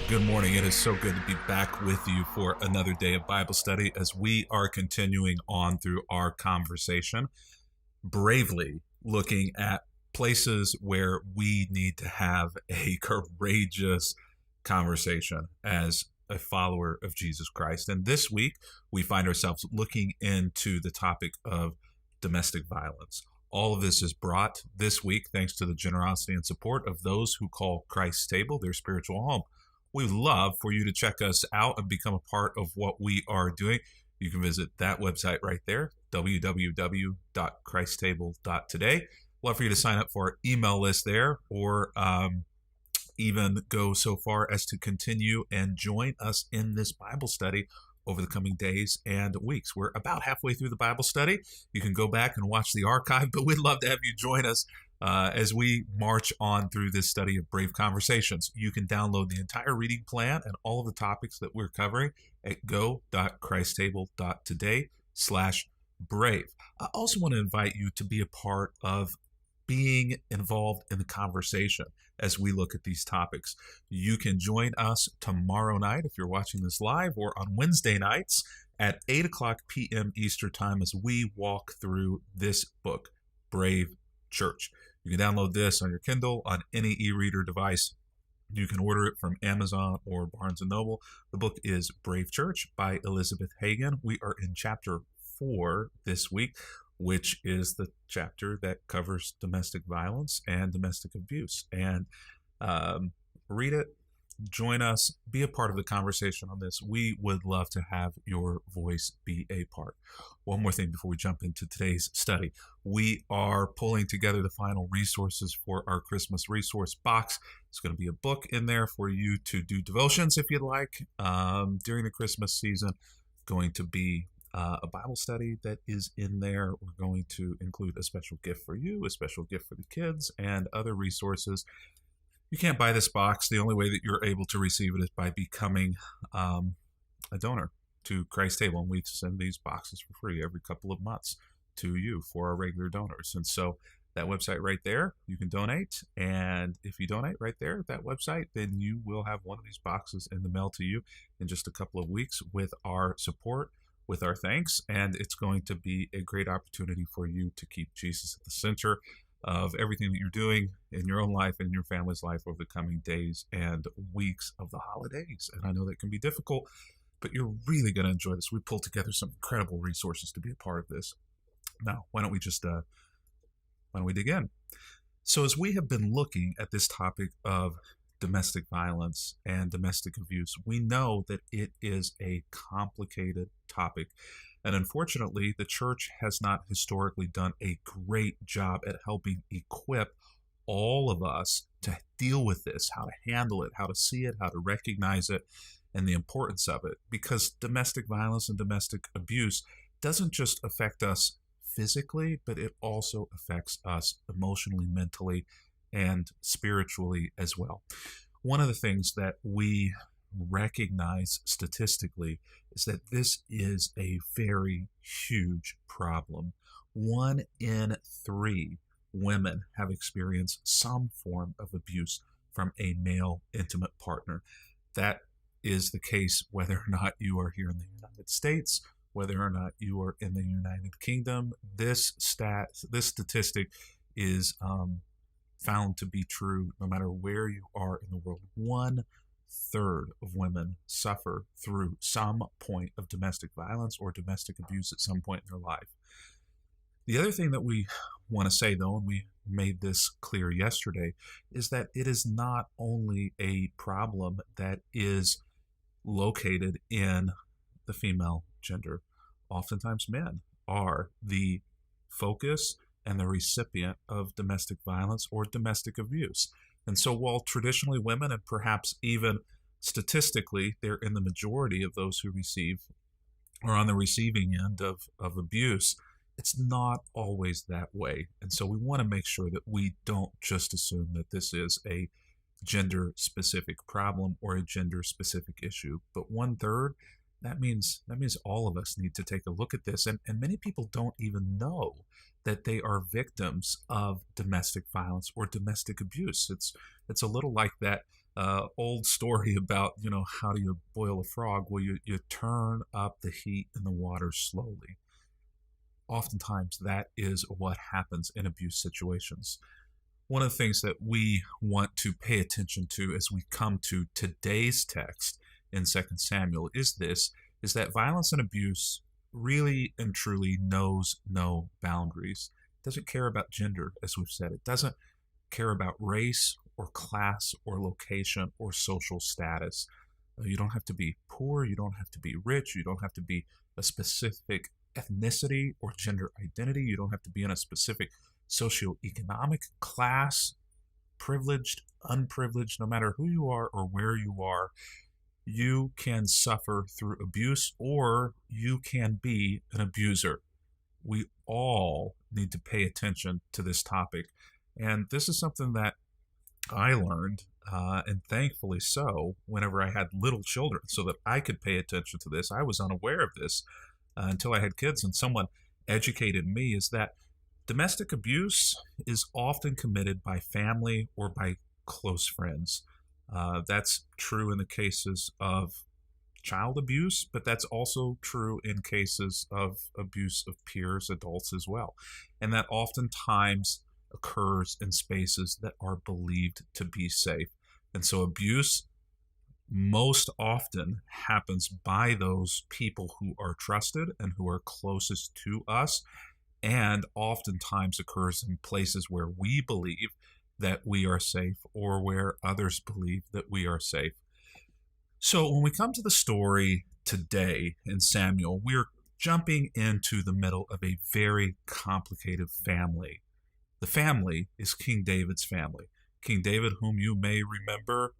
Good morning. It is so good to be back with you for another day of Bible study as we are continuing on through our conversation, bravely looking at places where we need to have a courageous conversation as a follower of Jesus Christ. And this week, we find ourselves looking into the topic of domestic violence. All of this is brought this week thanks to the generosity and support of those who call Christ's Table their spiritual home. We'd love for you to check us out and become a part of what we are doing. You can visit that website right there, www.christtable.today. Love for you to sign up for our email list there, or even go so far as to continue and join us in this Bible study over the coming days and weeks. We're about halfway through the Bible study. You can go back and watch the archive, but we'd love to have you join us as we march on through this study of Brave Conversations. You can download the entire reading plan and all of the topics that we're covering at go.christtable.today/brave. I also want to invite you to be a part of being involved in the conversation as we look at these topics. You can join us tomorrow night if you're watching this live, or on Wednesday nights at 8 o'clock p.m. Eastern Time as we walk through this book, Brave Church. You can download this on your Kindle, on any e-reader device. You can order it from Amazon or Barnes & Noble. The book is Brave Church by Elizabeth Hagen. We are in chapter 4 this week, which is the chapter that covers domestic violence and domestic abuse. And read it, join us, be a part of the conversation on this. We would love to have your voice be a part. One more thing before we jump into today's study. We are pulling together the final resources for our Christmas resource box. It's going to be a book in there for you to do devotions if you'd like during the Christmas season. Going to be a Bible study that is in there. We're going to include a special gift for you, a special gift for the kids, and other resources. You can't buy this box. The only way that you're able to receive it is by becoming a donor to Christ's Table. And we send these boxes for free every couple of months to you for our regular donors. And so that website right there, you can donate. And if you donate right there at that website, then you will have one of these boxes in the mail to you in just a couple of weeks with our support, with our thanks. And it's going to be a great opportunity for you to keep Jesus at the center of everything that you're doing in your own life and in your family's life over the coming days and weeks of the holidays. And I know that can be difficult, but you're really going to enjoy this. We pulled together some incredible resources to be a part of this. Now, why don't we dig in? So as we have been looking at this topic of domestic violence and domestic abuse, we know that it is a complicated topic. And unfortunately, the church has not historically done a great job at helping equip all of us to deal with this, how to handle it, how to see it, how to recognize it, and the importance of it. Because domestic violence and domestic abuse doesn't just affect us physically, but it also affects us emotionally, mentally, and spiritually as well. One of the things that we recognize statistically is that this is a very huge problem. 1 in 3 women have experienced some form of abuse from a male intimate partner. That is the case whether or not you are here in the United States, whether or not you are in the United Kingdom. This statistic is found to be true no matter where you are in the world. 1/3 of women suffer through some point of domestic violence or domestic abuse at some point in their life. The other thing that we want to say, though, and we made this clear yesterday, is that it is not only a problem that is located in the female gender. Oftentimes men are the focus and the recipient of domestic violence or domestic abuse. And so while traditionally women, and perhaps even statistically, they're in the majority of those who receive or on the receiving end of abuse, it's not always that way. And so we want to make sure that we don't just assume that this is a gender-specific problem or a gender-specific issue. But 1/3, that means all of us need to take a look at this. And many people don't even know that they are victims of domestic violence or domestic abuse. It's a little like that old story about, how do you boil a frog? Well, you turn up the heat in the water slowly. Oftentimes, that is what happens in abuse situations. One of the things that we want to pay attention to as we come to today's text in 2 Samuel is that violence and abuse really and truly knows no boundaries. It doesn't care about gender, as we've said. It doesn't care about race or class or location or social status. You don't have to be poor. You don't have to be rich. You don't have to be a specific ethnicity or gender identity. You don't have to be in a specific socioeconomic class, privileged, unprivileged, no matter who you are or where you are. You can suffer through abuse or you can be an abuser. We all need to pay attention to this topic. And this is something that I learned, and thankfully so, whenever I had little children, so that I could pay attention to this. I was unaware of this until I had kids, and someone educated me, is that domestic abuse is often committed by family or by close friends. That's true in the cases of child abuse, but that's also true in cases of abuse of peers, adults as well. And that oftentimes occurs in spaces that are believed to be safe. And so abuse most often happens by those people who are trusted and who are closest to us, and oftentimes occurs in places where we believe that we are safe or where others believe that we are safe. So when we come to the story today in Samuel, we're jumping into the middle of a very complicated family. The family is King David's family. King David, whom you may remember,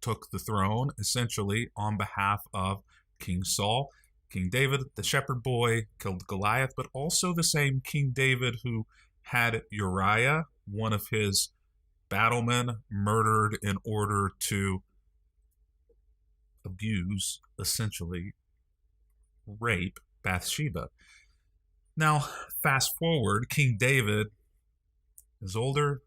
took the throne essentially on behalf of King Saul. King David, the shepherd boy, killed Goliath, but also the same King David who had Uriah, one of his battlemen, murdered in order to abuse, essentially rape Bathsheba. Now, fast forward, King David is older,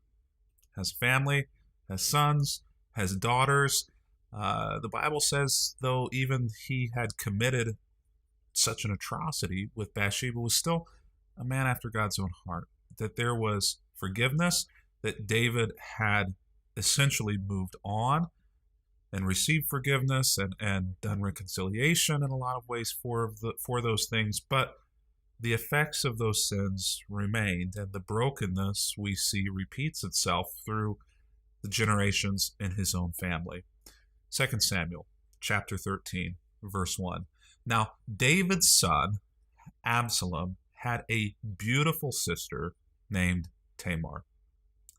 has family, has sons, has daughters. The Bible says, though, even he had committed such an atrocity with Bathsheba, was still a man after God's own heart. That there was forgiveness, that David had essentially moved on and received forgiveness and done reconciliation in a lot of ways for those things. But the effects of those sins remained, and the brokenness we see repeats itself through the generations in his own family. 2 Samuel chapter 13, verse 1. Now, David's son, Absalom, had a beautiful sister named Tamar,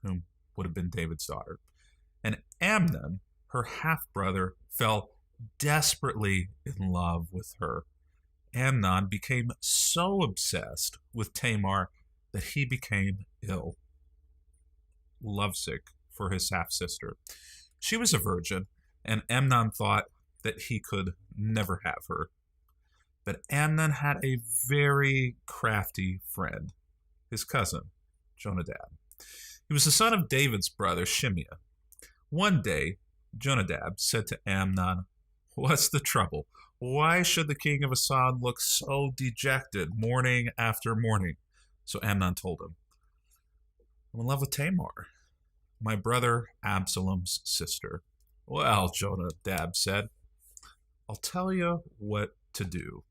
whom would have been David's daughter. And Amnon, her half-brother, fell desperately in love with her. Amnon became so obsessed with Tamar that he became ill, lovesick for his half-sister. She was a virgin, and Amnon thought that he could never have her. But Amnon had a very crafty friend, his cousin, Jonadab. He was the son of David's brother, Shimeah. One day, Jonadab said to Amnon, "What's the trouble? Why should the king of Assad look so dejected morning after morning?" So Amnon told him, "I'm in love with Tamar, my brother Absalom's sister." "Well," Jonadab said, "I'll tell you what to do.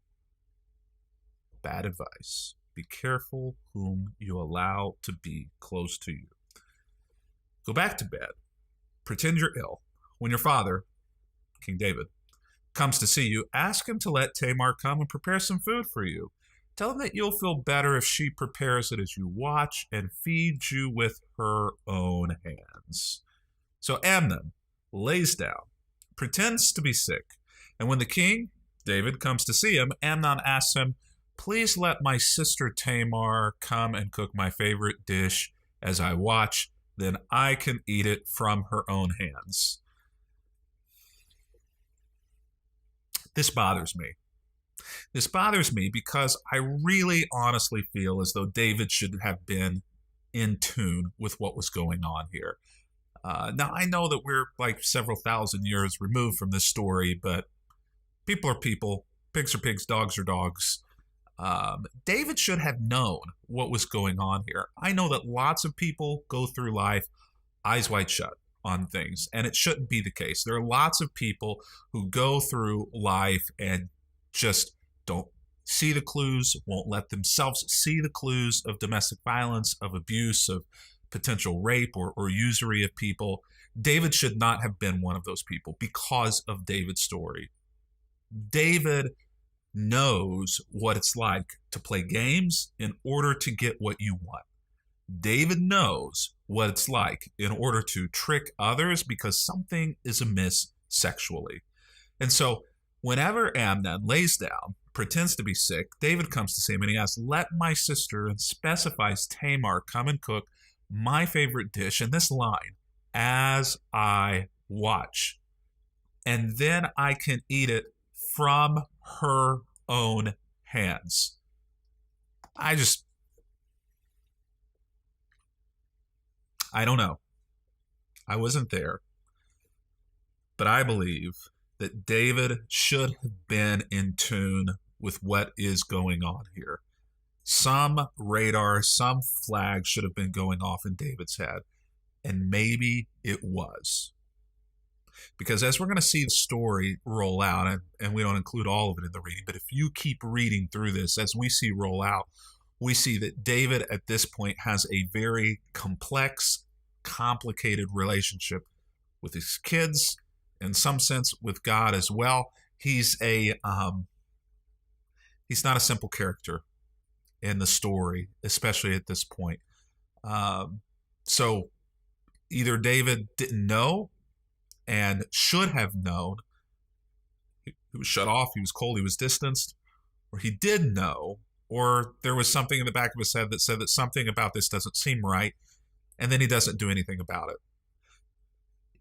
Bad advice. Be careful whom you allow to be close to you. Go back to bed. Pretend you're ill. When your father, King David, comes to see you, ask him to let Tamar come and prepare some food for you. Tell him that you'll feel better if she prepares it as you watch and feeds you with her own hands." So Amnon lays down, pretends to be sick, and when the king, David, comes to see him, Amnon asks him, "Please let my sister Tamar come and cook my favorite dish as I watch, then I can eat it from her own hands." This bothers me. This bothers me because I really honestly feel as though David should have been in tune with what was going on here. Now, I know that we're like several thousand years removed from this story, but people are people, pigs are pigs, dogs are dogs. David should have known what was going on here. I know that lots of people go through life eyes wide shut on things, and it shouldn't be the case. There are lots of people who go through life and just don't see the clues, won't let themselves see the clues of domestic violence, of abuse, of potential rape or usury of people. David should not have been one of those people because of David's story. David knows what it's like to play games in order to get what you want. David knows what it's like in order to trick others because something is amiss sexually. And so whenever Amnon lays down, pretends to be sick, David comes to see him and he asks, "Let my sister," and specifies Tamar, "come and cook my favorite dish," in this line, "as I watch. And then I can eat it from her own hands." I don't know. I wasn't there. But I believe that David should have been in tune with what is going on here. Some radar, some flag should have been going off in David's head. And maybe it was. Because as we're going to see the story roll out, and we don't include all of it in the reading, but if you keep reading through this, as we see roll out, we see that David at this point has a very complex, complicated relationship with his kids, in some sense with God as well. He's not a simple character in the story, especially at this point. So either David didn't know and should have known. He was shut off, he was cold, he was distanced, or he did know, or there was something in the back of his head that said that something about this doesn't seem right, and then he doesn't do anything about it.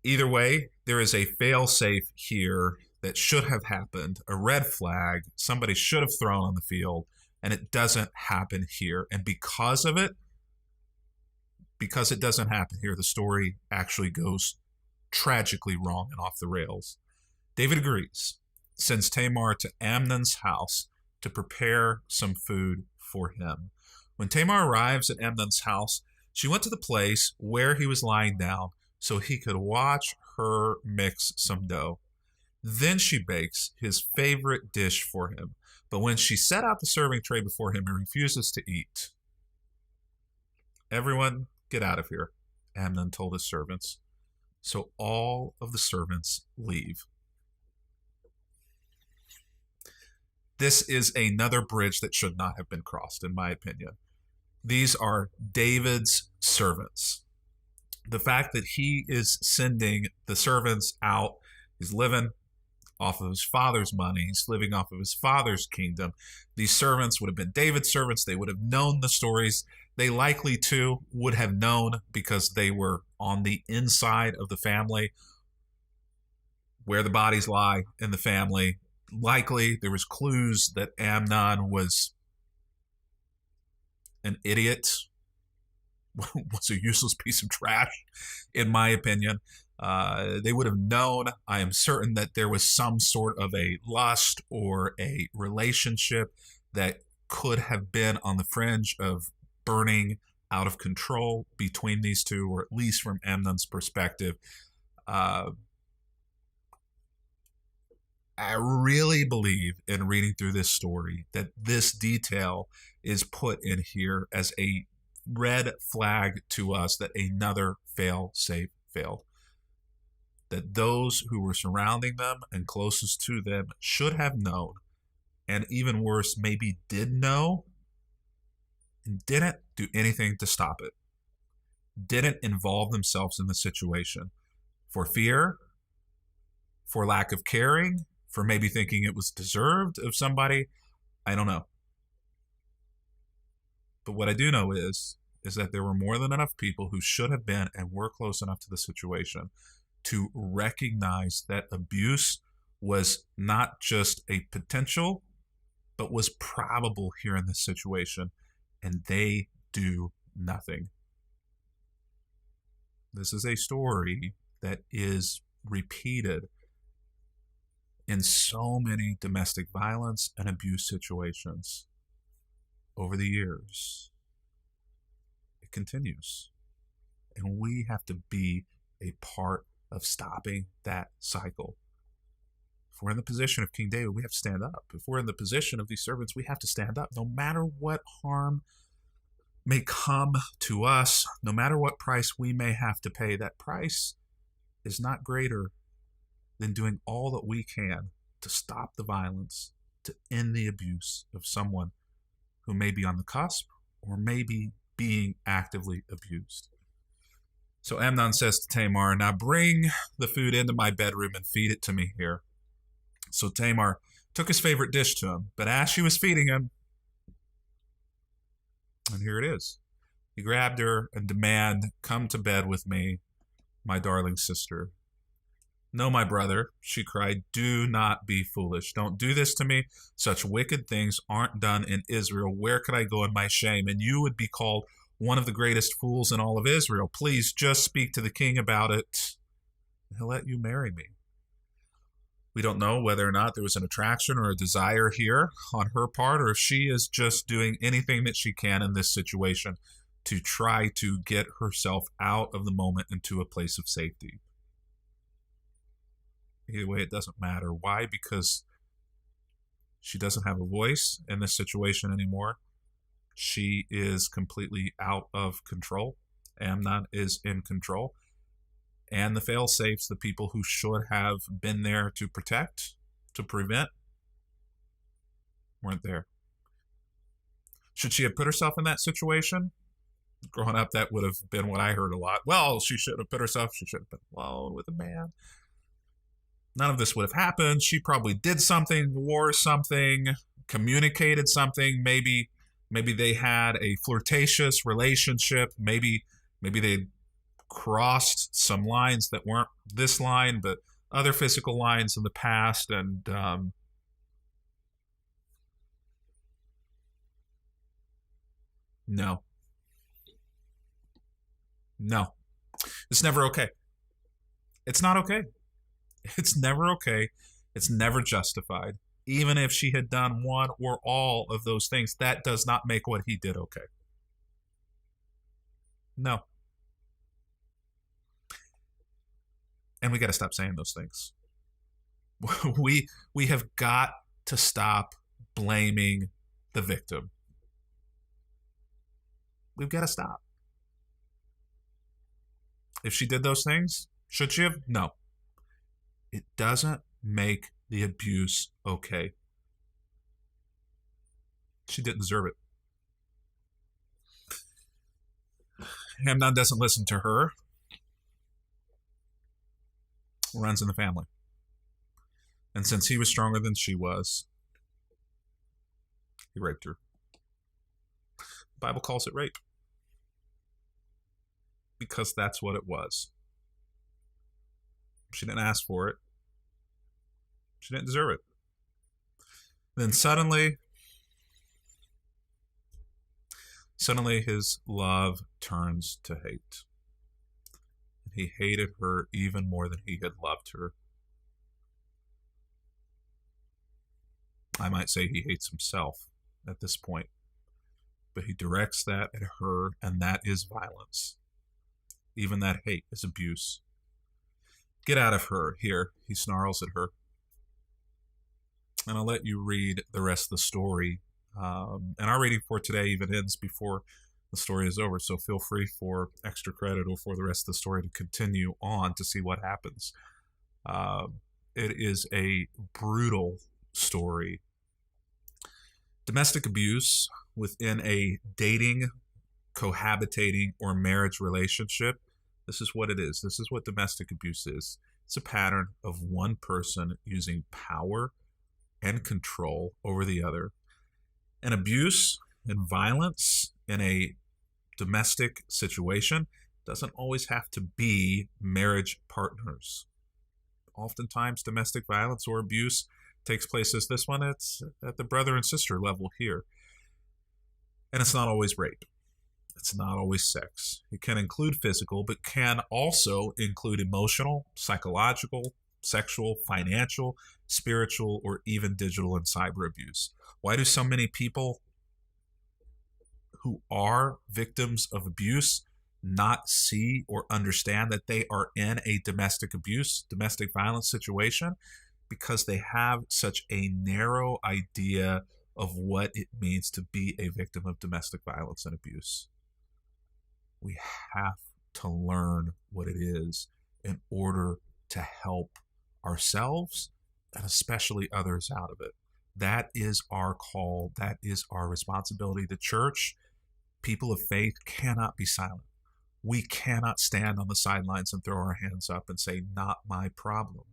Either way, there is a fail-safe here that should have happened, a red flag somebody should have thrown on the field, and it doesn't happen here. And because of it, because it doesn't happen here, the story actually goes tragically wrong and off the rails. David agrees, sends Tamar to Amnon's house to prepare some food for him. When Tamar arrives at Amnon's house, she went to the place where he was lying down so he could watch her mix some dough. Then she bakes his favorite dish for him. But when she set out the serving tray before him, he refuses to eat. "Everyone, get out of here," Amnon told his servants. So all of the servants leave. This is another bridge that should not have been crossed, in my opinion. These are David's servants. The fact that he is sending the servants out, he's living off of his father's money, he's living off of his father's kingdom. These servants would have been David's servants. They would have known the stories. They likely, too, would have known because they were on the inside of the family, where the bodies lie in the family. Likely, there was clues that Amnon was an idiot, was a useless piece of trash, in my opinion. They would have known, I am certain, that there was some sort of a lust or a relationship that could have been on the fringe of burning out of control between these two, or at least from Amnon's perspective. I really believe in reading through this story that this detail is put in here as a red flag to us that another fail-safe failed. That those who were surrounding them and closest to them should have known, and even worse, maybe did know, and didn't do anything to stop it. Didn't involve themselves in the situation for fear, for lack of caring, for maybe thinking it was deserved of somebody. I don't know. But what I do know is that there were more than enough people who should have been and were close enough to the situation to recognize that abuse was not just a potential, but was probable here in this situation, and they do nothing. This is a story that is repeated in so many domestic violence and abuse situations over the years. It continues. And we have to be a part of stopping that cycle. If we're in the position of King David, we have to stand up. If we're in the position of these servants, we have to stand up. No matter what harm may come to us, no matter what price we may have to pay, that price is not greater than doing all that we can to stop the violence, to end the abuse of someone who may be on the cusp or may be being actively abused. So Amnon says to Tamar, now bring the food into my bedroom and feed it to me here. So Tamar took his favorite dish to him, but as she was feeding him, and here it is, he grabbed her and demanded, come to bed with me, my darling sister. No, my brother, she cried, do not be foolish. Don't do this to me. Such wicked things aren't done in Israel. Where could I go in my shame? And you would be called one of the greatest fools in all of Israel. Please just speak to the king about it. He'll let you marry me. We don't know whether or not there was an attraction or a desire here on her part, or if she is just doing anything that she can in this situation to try to get herself out of the moment into a place of safety. Either way, it doesn't matter. Why? Because she doesn't have a voice in this situation anymore. She is completely out of control. Amnon is in control. And the fail-safes, the people who should have been there to protect, to prevent, weren't there. Should she have put herself in that situation? Growing up, that would have been what I heard a lot. Well, she should have put herself, she should have been alone with a man. None of this would have happened. She probably did something, wore something, communicated something. Maybe they had a flirtatious relationship. Maybe they crossed some lines that weren't this line, but other physical lines in the past. And no, it's never okay. It's not okay. It's never okay. It's never justified. Even if she had done one or all of those things, that does not make what he did okay. No. And we got to stop saying those things. We have got to stop blaming the victim. We've got to stop. If she did those things, should she have? No. It doesn't make the abuse okay. She didn't deserve it. Amnon doesn't listen to her. Runs in the family. And since he was stronger than she was, he raped her. The Bible calls it rape. Because that's what it was. She didn't ask for it. She didn't deserve it. Then suddenly his love turns to hate. He hated her even more than he had loved her. I might say he hates himself at this point. But he directs that at her, and that is violence. Even that hate is abuse. Get out of her, here, he snarls at her. And I'll let you read the rest of the story. And our reading for today even ends before the story is over, so feel free for extra credit or for the rest of the story to continue on to see what happens. It is a brutal story. Domestic abuse within a dating, cohabitating, or marriage relationship, this is what it is. This is what domestic abuse is. It's a pattern of one person using power and control over the other. And abuse and violence in a domestic situation doesn't always have to be marriage partners. Oftentimes, domestic violence or abuse takes place as this one. It's at the brother and sister level here. And it's not always rape. It's not always sex. It can include physical, but can also include emotional, psychological, sexual, financial, spiritual, or even digital and cyber abuse. Why do so many people who are victims of abuse not see or understand that they are in a domestic abuse, domestic violence situation? Because they have such a narrow idea of what it means to be a victim of domestic violence and abuse. We have to learn what it is in order to help ourselves and especially others out of it. That is our call. That is our responsibility. The church, people of faith, cannot be silent. We cannot stand on the sidelines and throw our hands up and say, not my problem.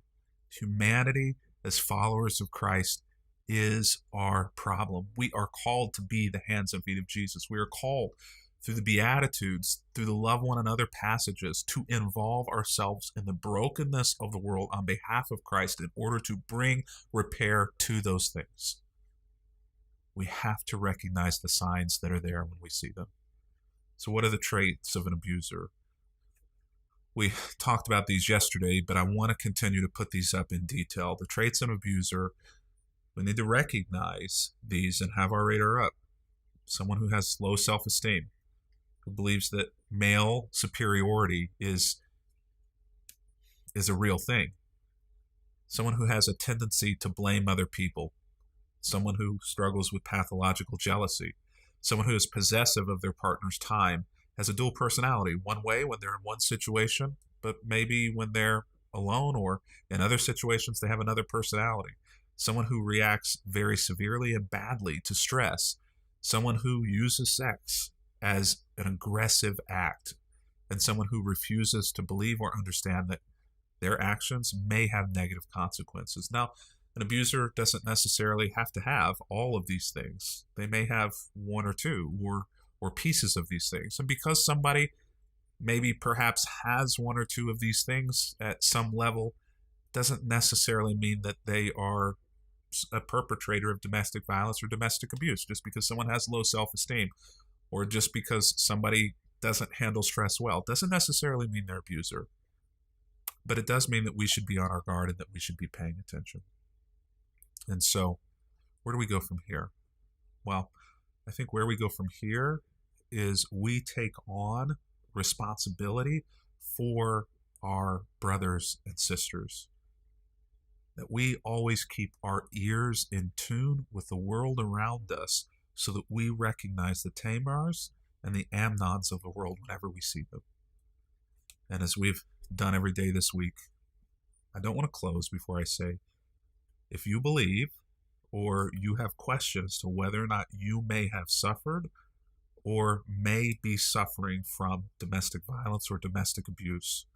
Humanity, as followers of Christ, is our problem. We are called to be the hands and feet of Jesus. We are called through the Beatitudes, through the love one another passages, to involve ourselves in the brokenness of the world on behalf of Christ in order to bring repair to those things. We have to recognize the signs that are there when we see them. So what are the traits of an abuser? We talked about these yesterday, but I want to continue to put these up in detail. The traits of an abuser, we need to recognize these and have our radar up. Someone who has low self-esteem, who believes that male superiority is a real thing. Someone who has a tendency to blame other people. Someone who struggles with pathological jealousy. Someone who is possessive of their partner's time, has a dual personality. One way when they're in one situation, but maybe when they're alone or in other situations, they have another personality. Someone who reacts very severely and badly to stress. Someone who uses sex as an aggressive act, and someone who refuses to believe or understand that their actions may have negative consequences. Now, an abuser doesn't necessarily have to have all of these things. They may have one or two or pieces of these things. And because somebody maybe perhaps has one or two of these things at some level, doesn't necessarily mean that they are a perpetrator of domestic violence or domestic abuse. Just because someone has low self-esteem or just because somebody doesn't handle stress well doesn't necessarily mean they're an abuser. But it does mean that we should be on our guard and that we should be paying attention. And so, where do we go from here? Well, I think where we go from here is we take on responsibility for our brothers and sisters. That we always keep our ears in tune with the world around us so that we recognize the Tamars and the Amnons of the world whenever we see them. And as we've done every day this week, I don't want to close before I say, if you believe or you have questions to whether or not you may have suffered or may be suffering from domestic violence or domestic abuse,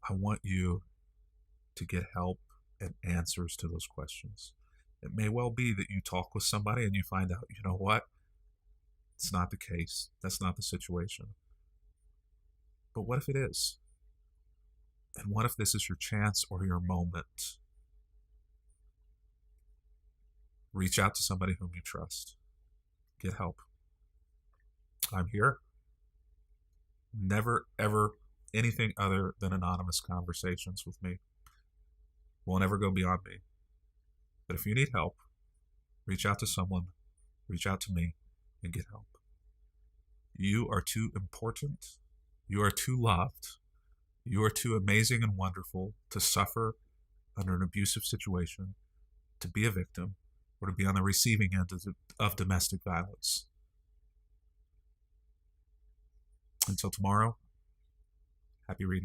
I want you to get help and answers to those questions. It may well be that you talk with somebody and you find out, you know what? It's not the case. That's not the situation. But what if it is? And what if this is your chance or your moment? Reach out to somebody whom you trust. Get help. I'm here. Never, ever anything other than anonymous conversations with me. Won't ever go beyond me. But if you need help, reach out to someone, reach out to me, and get help. You are too important. You are too loved. You are too amazing and wonderful to suffer under an abusive situation, to be a victim, or to be on the receiving end of domestic violence. Until tomorrow, happy reading.